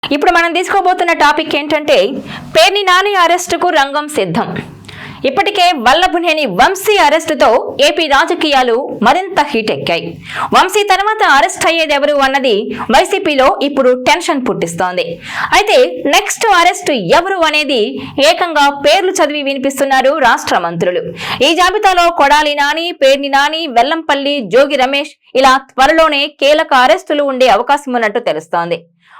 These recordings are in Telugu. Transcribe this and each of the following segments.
ఇప్పుడు మనం తీసుకోబోతున్న టాపిక్ ఏంటంటే పేర్ని నాని అరెస్టుకు రంగం సిద్ధం. ఇప్పటికే వల్లభనేని వంశీ అరెస్టుతో ఏపీ రాజకీయాలు మరింత హీట్ ఎక్కాయి. వంశీ తర్వాత అరెస్ట్ అయ్యేది ఎవరు అన్నది వైసీపీలో ఇప్పుడు టెన్షన్ పుట్టిస్తోంది. అయితే నెక్స్ట్ అరెస్ట్ ఎవరు అనేది ఏకంగా పేర్లు చదివి వినిపిస్తున్నారు రాష్ట్ర మంత్రులు. ఈ జాబితాలో కొడాలి నాని, పేర్ని నాని, వెల్లంపల్లి, జోగి రమేష్ ఇలా త్వరలోనే కీలక అరెస్టులు ఉండే అవకాశం ఉన్నట్టు తెలుస్తోంది.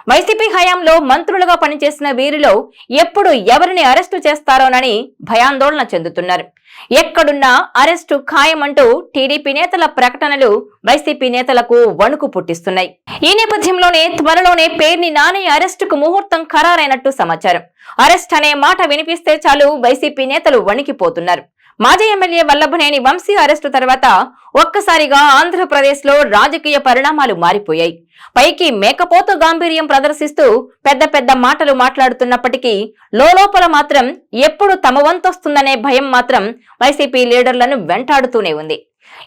వైసీపీ హయాంలో మంత్రులుగా పనిచేసిన వీరిలో ఎప్పుడు ఎవరిని అరెస్టు చేస్తారోనని భయాందోళన చెందుతున్నారు. ఎక్కడున్నా అరెస్టు ఖాయమంటూ టీడీపీ నేతల ప్రకటనలు వైసీపీ నేతలకు వణుకు పుట్టిస్తున్నాయి. ఈ నేపథ్యంలోనే త్వరలోనే పేర్ని నాని అరెస్టుకు ముహూర్తం ఖరారైనట్టు సమాచారం. అరెస్ట్ అనే మాట వినిపిస్తే చాలు వైసీపీ నేతలు వణికిపోతున్నారు. మాజీ ఎమ్మెల్యే వల్లభనేని వంశీ అరెస్టు తర్వాత ఒక్కసారిగా ఆంధ్రప్రదేశ్ లో రాజకీయ పరిణామాలు మారిపోయాయి. పైకి మేకపోతు గాంభీర్యం ప్రదర్శిస్తూ పెద్ద పెద్ద మాటలు మాట్లాడుతున్నప్పటికీ లోపల మాత్రం ఎప్పుడు తమ వంతొస్తుందనే భయం మాత్రం వైసీపీ లీడర్లను వెంటాడుతూనే ఉంది.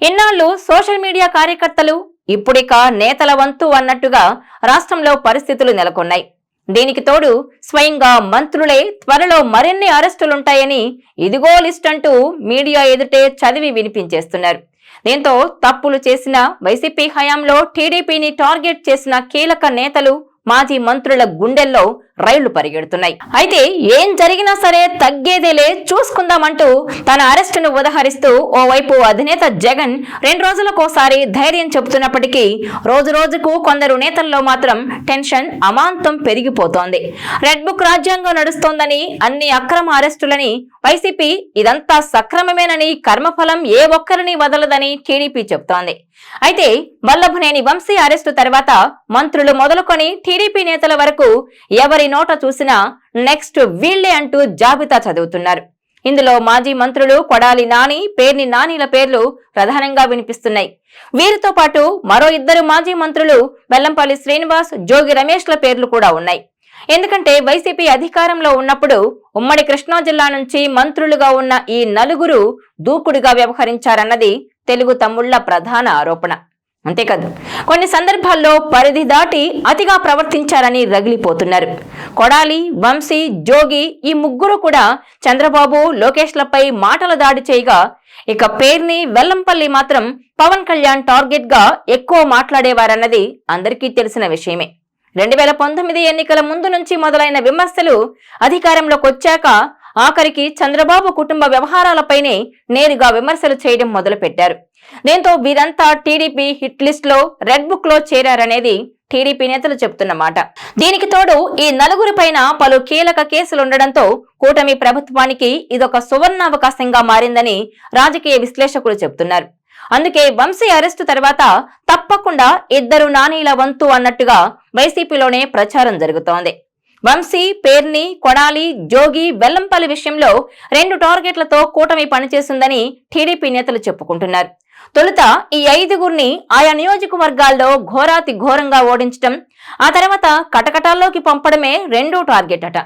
ఇన్నాళ్లు సోషల్ మీడియా కార్యకర్తలు, ఇప్పుడిక నేతల వంతు అన్నట్టుగా రాష్ట్రంలో పరిస్థితులు నెలకొన్నాయి. దీనికి తోడు స్వయంగా మంత్రులే త్వరలో మరిన్ని అరెస్టులుంటాయని ఇదిగో లిస్ట్ అంటూ మీడియా ఎదుటే చదివి వినిపించేస్తున్నారు. దీంతో తప్పులు చేసిన వైసీపీ హయాంలో టీడీపీని టార్గెట్ చేసిన కీలక నేతలు, మాజీ మంత్రుల గుండెల్లో రైళ్లు పరిగెడుతున్నాయి. అయితే ఏం జరిగినా సరే తగ్గేదేలే, చూసుకుందామంటూ తన అరెస్టును ఉదహరిస్తూ ఓవైపు అధినేత జగన్ 2 రోజులకోసారి ధైర్యం చెబుతున్నప్పటికీ రోజు రోజుకు కొందరు నేతల్లో మాత్రం టెన్షన్ అమాంతం పెరిగిపోతోంది. రెడ్ బుక్ రాజ్యాంగం నడుస్తోందని, అన్ని అక్రమ అరెస్టులని వైసీపీ ఇదంతా సక్రమమేనని, కర్మఫలం ఏ ఒక్కరిని వదలదని టీడీపీ చెబుతోంది. అయితే వల్లభనేని వంశీ అరెస్టు తర్వాత మంత్రులు మొదలుకొని టీడీపీ నేతల వరకు ఎవరి నోట చూసినా నెక్స్ట్ వీళ్లే అంటూ జాబితా చదువుతున్నారు. ఇందులో మాజీ మంత్రులు కొడాలి నాని, పేర్ని నానిల పేర్లు ప్రధానంగా వినిపిస్తున్నాయి. వీరితో పాటు మరో 2 మాజీ మంత్రులు వెల్లంపల్లి శ్రీనివాస్, జోగి రమేష్ల పేర్లు కూడా ఉన్నాయి. ఎందుకంటే వైసీపీ అధికారంలో ఉన్నప్పుడు ఉమ్మడి కృష్ణా జిల్లా నుంచి మంత్రులుగా ఉన్న ఈ నలుగురు దూకుడుగా వ్యవహరించారన్నది తెలుగు తమ్ముళ్ల ప్రధాన ఆరోపణ. అంతేకాదు కొన్ని సందర్భాల్లో పరిధి దాటి అతిగా ప్రవర్తించారని రగిలిపోతున్నారు. కొడాలి, వంశీ, జోగి ఈ ముగ్గురు కూడా చంద్రబాబు, లోకేష్లపై మాటల దాడి చేయగా, ఇక పేర్ని, వెల్లంపల్లి మాత్రం పవన్ కళ్యాణ్ టార్గెట్ గా ఎక్కువ మాట్లాడేవారన్నది అందరికీ తెలిసిన విషయమే. 2019 ఎన్నికల ముందు నుంచి మొదలైన విమర్శలు అధికారంలోకి వచ్చాక ఆఖరికి చంద్రబాబు కుటుంబ వ్యవహారాలపైనే నేరుగా విమర్శలు చేయడం మొదలుపెట్టారు. దీంతో వీరంతా టీడీపీ హిట్ లిస్ట్ లో, రెడ్ బుక్ లో చేరారనేది టీడీపీ నేతలు చెబుతున్నమాట. దీనికి తోడు ఈ నలుగురిపైన పలు కీలక కేసులుండడంతో కూటమి ప్రభుత్వానికి ఇదొక సువర్ణావకాశంగా మారిందని రాజకీయ విశ్లేషకులు చెబుతున్నారు. అందుకే వంశీ అరెస్టు తర్వాత తప్పకుండా 2 నానీల వంతు అన్నట్టుగా వైసీపీలోనే ప్రచారం జరుగుతోంది. వంశీ, పేర్ని, కొడాలి, జోగి, వెల్లంపల్లి విషయంలో 2 టార్గెట్లతో కూటమి పనిచేస్తుందని టీడీపీ నేతలు చెప్పుకుంటున్నారు. తొలుత ఈ 5గురిని ఆయా నియోజకవర్గాల్లో ఘోరాతి ఘోరంగా ఓడించడం, ఆ తర్వాత కటకటాల్లోకి పంపడమే 2వ టార్గెట్ అట.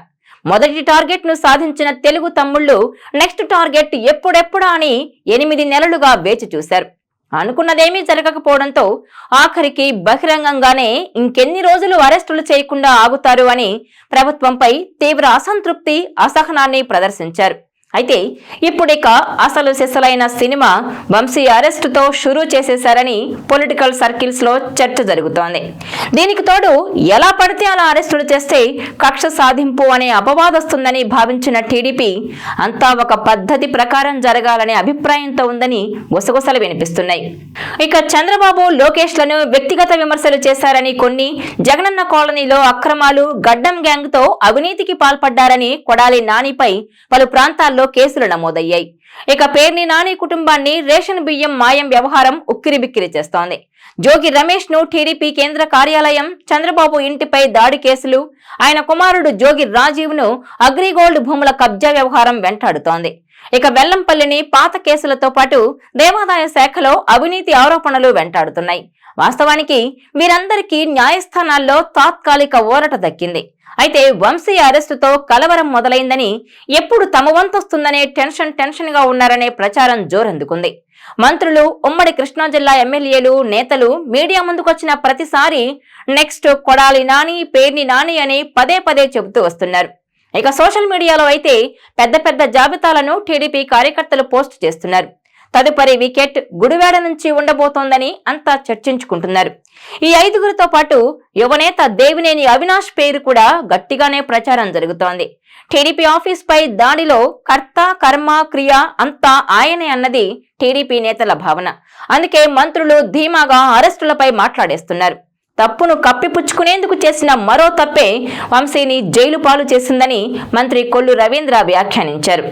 మొదటి టార్గెట్ ను సాధించిన తెలుగు తమ్ముళ్లు నెక్స్ట్ టార్గెట్ ఎప్పుడెప్పుడా అని 8 నెలలుగా వేచి చూశారు. అనుకున్నదేమీ జరగకపోవడంతో ఆఖరికి బహిరంగంగానే ఇంకెన్ని రోజులు అరెస్టులు చేయకుండా ఆగుతారు అని ప్రభుత్వంపై తీవ్ర అసంతృప్తి, అసహనాన్ని ప్రదర్శించారు. అయితే ఇప్పుడిక అసలు సిసలైన సినిమా వంశీ అరెస్టుతో షురూ చేసేశారని పొలిటికల్ సర్కిల్స్ లో చర్చ జరుగుతోంది. దీనికి తోడు ఎలా పడితే అలా అరెస్టులు చేస్తే కక్ష సాధింపు అనే అపవాదొస్తుందని భావించిన టీడీపీ అంతా ఒక పద్ధతి ప్రకారం జరగాలనే అభిప్రాయంతో ఉందని గుసగుసలు వినిపిస్తున్నాయి. ఇక చంద్రబాబు, లోకేష్లను వ్యక్తిగత విమర్శలు చేశారని కొన్ని, జగనన్న కాలనీలో అక్రమాలు, గడ్డం గ్యాంగ్ తో అవినీతికి పాల్పడ్డారని కొడాలి నానిపై పలు ప్రాంతాల్లో కేసులు నమోదయ్యాయి. ఇక పేర్ని నాని కుటుంబాన్ని రేషన్ బియ్యం మాయం వ్యవహారం ఉక్కిరిబిక్కిరి చేస్తోంది. జోగి రమేష్ ను టీడీపీ కేంద్ర కార్యాలయం, చంద్రబాబు ఇంటిపై దాడి కేసులు, ఆయన కుమారుడు జోగి రాజీవ్ ను అగ్రిగోల్డ్ భూముల కబ్జా వ్యవహారం వెంటాడుతోంది. ఇక వెల్లంపల్లిని పాత కేసులతో పాటు దేవాదాయ శాఖలో అవినీతి ఆరోపణలు వెంటాడుతున్నాయి. వాస్తవానికి వీరందరికీ న్యాయస్థానాల్లో తాత్కాలిక ఊరట దక్కింది. అయితే వంశీ అరెస్టుతో కలవరం మొదలైందని, ఎప్పుడు తమ వంతొస్తుందనే టెన్షన్ గా ఉన్నారనే ప్రచారం జోరందుకుంది. మంత్రులు, ఉమ్మడి కృష్ణా జిల్లా ఎమ్మెల్యేలు, నేతలు మీడియా ముందుకొచ్చిన ప్రతిసారి నెక్స్ట్ కొడాలి నాని, పేర్ని నాని అని పదే చెబుతూ వస్తున్నారు. ఇక సోషల్ మీడియాలో అయితే పెద్ద జాబితాలను టీడీపీ కార్యకర్తలు పోస్ట్ చేస్తున్నారు. తదుపరి వికెట్ గుడివాడ నుంచి ఉండబోతోందని అంతా చర్చించుకుంటున్నారు. ఈ 5గురితో పాటు యువనేత దేవినేని అవినాష్ పేరు కూడా గట్టిగానే ప్రచారం జరుగుతోంది. టీడీపీ ఆఫీస్ పై దాడిలో కర్త, కర్మ, క్రియ అంతా ఆయనే అన్నది టీడీపీ నేతల భావన. అందుకే మంత్రులు ధీమాగా అరెస్టులపై మాట్లాడేస్తున్నారు. తప్పును కప్పిపుచ్చుకునేందుకు చేసిన మరో తప్పే వంశీని జైలు పాలు చేసిందని మంత్రి కొల్లు రవీంద్ర వ్యాఖ్యానించారు.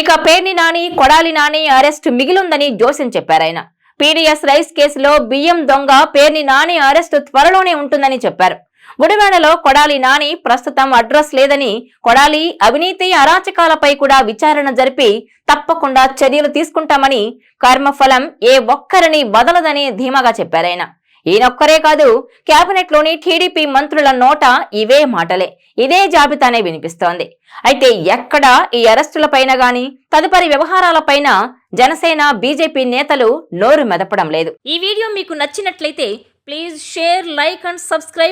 ఇక పేర్ని నాని, కొడాలి నాని అరెస్టు మిగిలుందని జోస్యం చెప్పారాయన. పీడీఎస్ రైస్ కేసులో బియ్యం దొంగ పేర్ని నాని అరెస్టు త్వరలోనే ఉంటుందని చెప్పారు. గుడివాడలో కొడాలి నాని ప్రస్తుతం అడ్రస్ లేదని, కొడాలి అవినీతి అరాచకాలపై కూడా విచారణ జరిపి తప్పకుండా చర్యలు తీసుకుంటామని, కర్మఫలం ఏ ఒక్కరిని వదలదని ధీమాగా చెప్పారాయన. ఈయనొక్కరే కాదు, కేబినెట్ లోని టీడీపీ మంత్రుల నోట ఇవే మాటలే, ఇదే జాబితానే వినిపిస్తోంది. అయితే ఎక్కడా ఈ అరెస్టులపైన గాని, తదుపరి వ్యవహారాలపైన జనసేన, బీజేపీ నేతలు నోరు మెదపడం లేదు. ఈ వీడియో మీకు నచ్చినట్లయితే please share, like and subscribe.